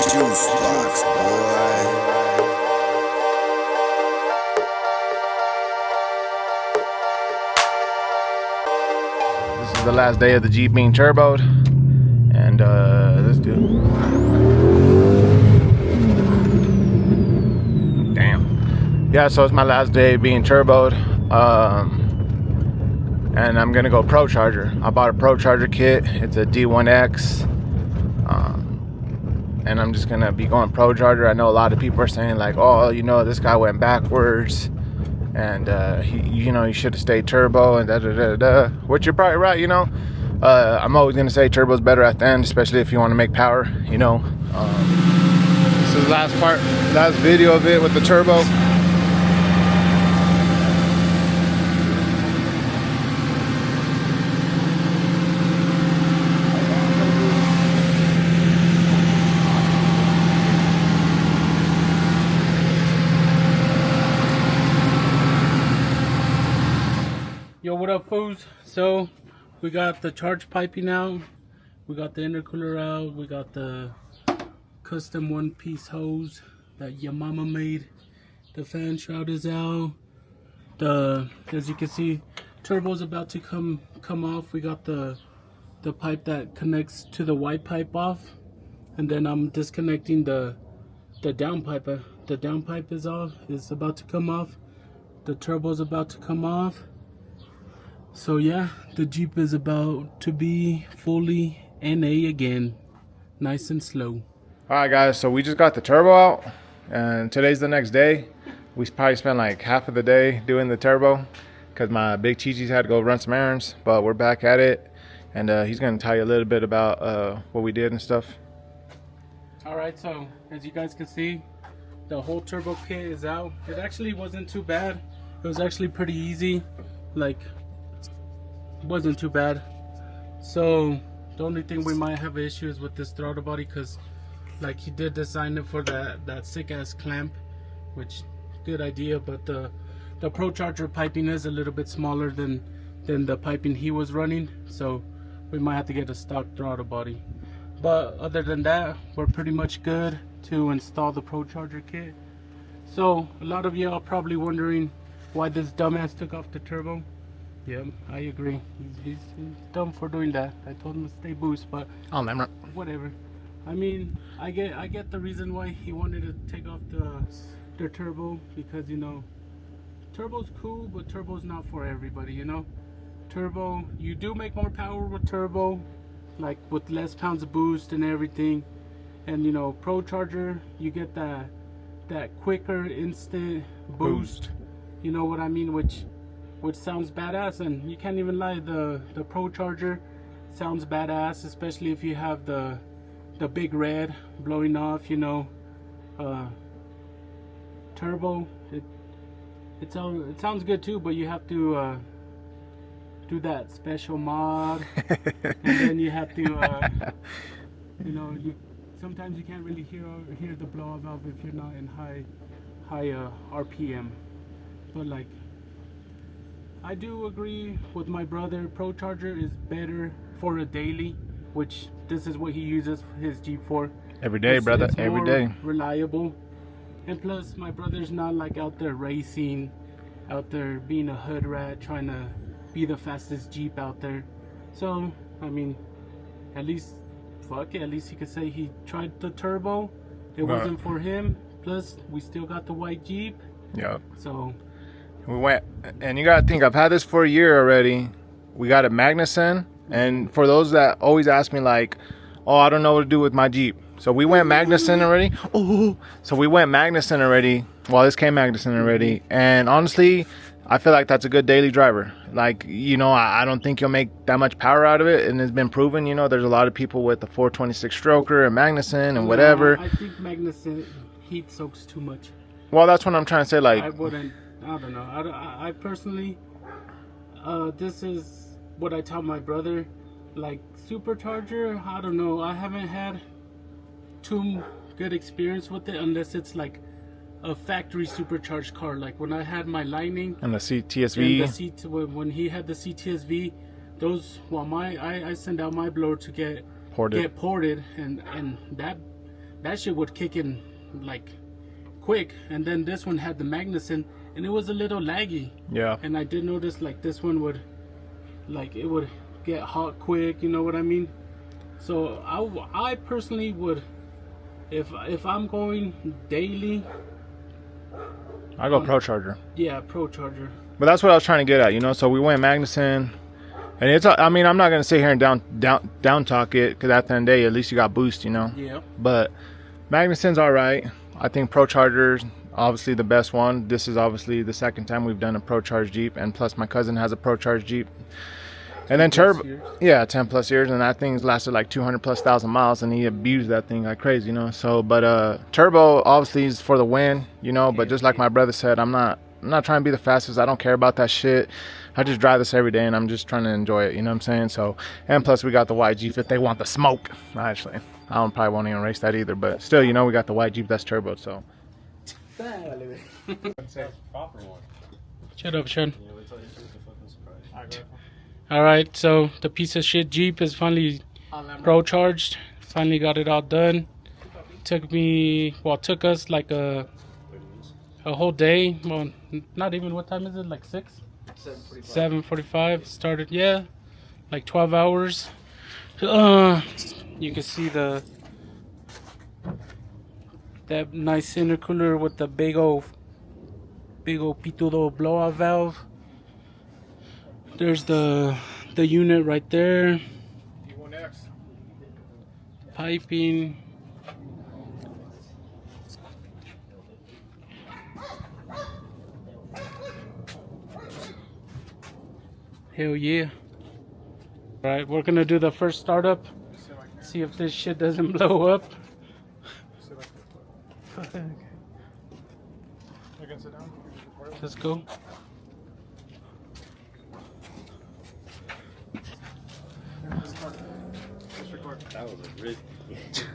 Juice box, boy. This is the last day of the Jeep being turboed, and this dude, damn, yeah. So it's my last day being turboed, and I'm gonna go Procharger. I bought a Procharger kit. It's a D1X, and I'm just gonna be going Procharger. I know a lot of people are saying like, oh, you know, this guy went backwards, and he should have stayed turbo and da da da da. Which you're probably right, you know. I'm always gonna say turbo's better at the end, especially if you want to make power, you know. This is the last video of it with the turbo. Yo, what up, fools? So we got the charge piping out, we got the intercooler out, we got the custom one-piece hose that your mama made, the fan shroud is out, as you can see, turbo's about to come off. We got the pipe that connects to the white pipe off, and then I'm disconnecting the down pipe. The down pipe is about to come off. The turbo's about to come off. So yeah, the Jeep is about to be fully NA again, nice and slow. Alright guys, so we just got the turbo out, and today's the next day. We probably spent like half of the day doing the turbo because my big Chi-Chi's had to go run some errands, but we're back at it, and he's going to tell you a little bit about what we did and stuff. Alright, so as you guys can see, the whole turbo kit is out. It actually wasn't too bad. It was actually pretty easy, like wasn't too bad. So the only thing we might have issues with this throttle body, because like he did design it for that sick ass clamp, which good idea, but the Procharger piping is a little bit smaller than the piping he was running, so we might have to get a stock throttle body. But other than that, we're pretty much good to install the Procharger kit. So a lot of you are probably wondering why this dumbass took off the turbo. Yeah, I agree. He's dumb for doing that. I told him to stay boost, but whatever. I mean, I get the reason why he wanted to take off the turbo, because you know, turbo's cool, but turbo's not for everybody. You know, turbo, you do make more power with turbo, like with less pounds of boost and everything. And you know, Procharger, you get that quicker instant boost. You know what I mean? Which sounds badass, and you can't even lie, the Procharger sounds badass, especially if you have the big red blowing off, you know. Turbo, it sounds good too, but you have to do that special mod, and then you have to you know, sometimes you can't really hear the blow valve if you're not in high RPM. But like, I do agree with my brother, Procharger is better for a daily, which this is what he uses his Jeep for. Every day, brother, it's every more day. reliable. And plus, my brother's not like out there racing, out there being a hood rat, trying to be the fastest Jeep out there. So, I mean, at least, fuck it, at least he could say he tried the turbo. It wasn't for him. Plus, we still got the white Jeep. Yeah. So we went, and you gotta think, I've had this for a year already. We got a Magnuson, and for those that always ask me like, oh, I don't know what to do with my Jeep, so we went Magnuson already. So we went Magnuson already. Well, this came Magnuson already, and honestly, I feel like that's a good daily driver. Like, you know, I don't think you'll make that much power out of it, and it's been proven. You know, there's a lot of people with the 426 stroker and Magnuson and whatever. I think Magnuson heat soaks too much. Well, that's what I'm trying to say. Like, I don't know. I personally, this is what I tell my brother. Like, Supercharger, I don't know. I haven't had too good experience with it unless it's like a factory supercharged car. Like when I had my Lightning and the CTSV, when he had the CTSV, those, well, I send out my blower to get ported, and that shit would kick in like quick, and then this one had the Magnuson, and it was a little laggy. Yeah. And I did notice like this one would, like it would get hot quick. You know what I mean? So I personally would, if I'm going daily, I go Procharger. yeah, Procharger. But that's what I was trying to get at, you know. So we went Magnuson, and it's. I mean, I'm not gonna sit here and down talk it, because at the end of the day, at least you got boost, you know. Yeah. But Magnuson's all right. I think Procharger's obviously the best one. This is obviously the second time we've done a Procharge Jeep, and plus my cousin has a Procharge Jeep. And then turbo, yeah, 10 plus years, and that thing's lasted like 200 plus thousand miles, and he abused that thing like crazy, you know. So, but turbo obviously is for the win, you know. But just like my brother said, I'm not trying to be the fastest. I don't care about that shit. I just drive this every day, and I'm just trying to enjoy it, you know what I'm saying? So, and plus we got the white Jeep if they want the smoke. Actually, I probably won't even race that either, but still, you know, we got the white Jeep that's turbo. So. Shut up, Sean. Alright, so the piece of shit Jeep is finally Procharged. Finally got it all done. Took us like a whole day. Well, not even, what time is it? Like 6? 7:45. Started, yeah, like 12 hours. You can see that nice intercooler with the big old pitudo blowout valve. There's the unit right there. Piping. Hell yeah. Alright, we're gonna do the first startup. See if this shit doesn't blow up. Let's go. That was a